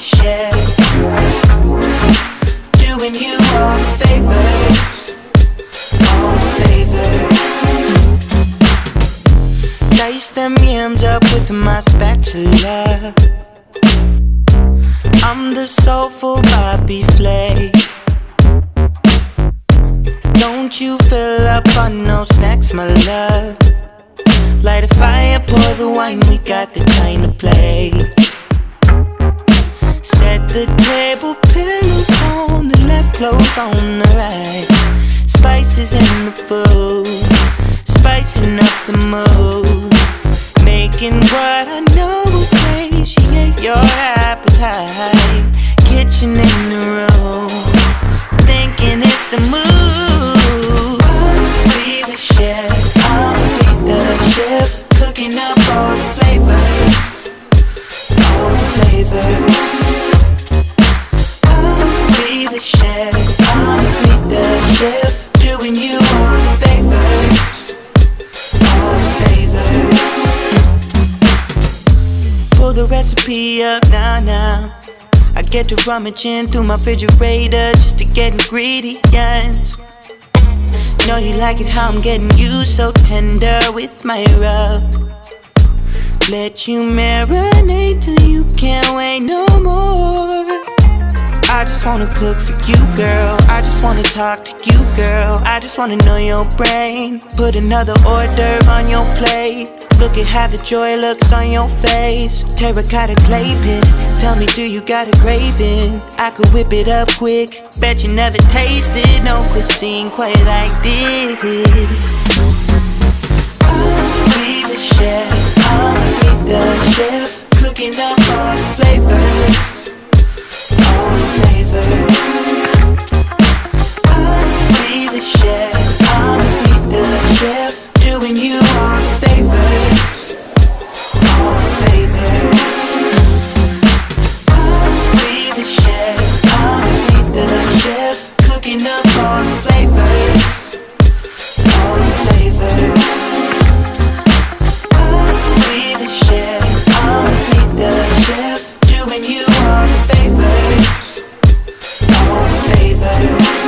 chef, doing you all the favors, all the favors. Dice them yams up with my spatula. I'm the soulful Bobby Flay. Don't you fill up on no snacks, my love. Light a fire, pour the wine, we got the time to play. Set the table, pillows on the left, clothes on the right. Spices in the food, spicing up the mood. Making what I know will satiate your appetite. Kitchen in the room, thinking it's the move. I'll be the chef, I'll be the chef, cooking up all the flavors, all the flavors. I'll be the chef, I'll be the chef, doing you all the favors, all the favors. Pull the recipe up now. I get to rummaging through my refrigerator just to get ingredients. Know you like it how I'm getting you so tender with my rub. Let you marinate till you can't wait no more. I just wanna cook for you, girl. I just wanna talk to you, girl. I just wanna know your brain. Put another order on your plate. Look at how the joy looks on your face. Terracotta clay pit. Tell me, do you got a craving? I could whip it up quick. Bet you never tasted no cuisine quite like this.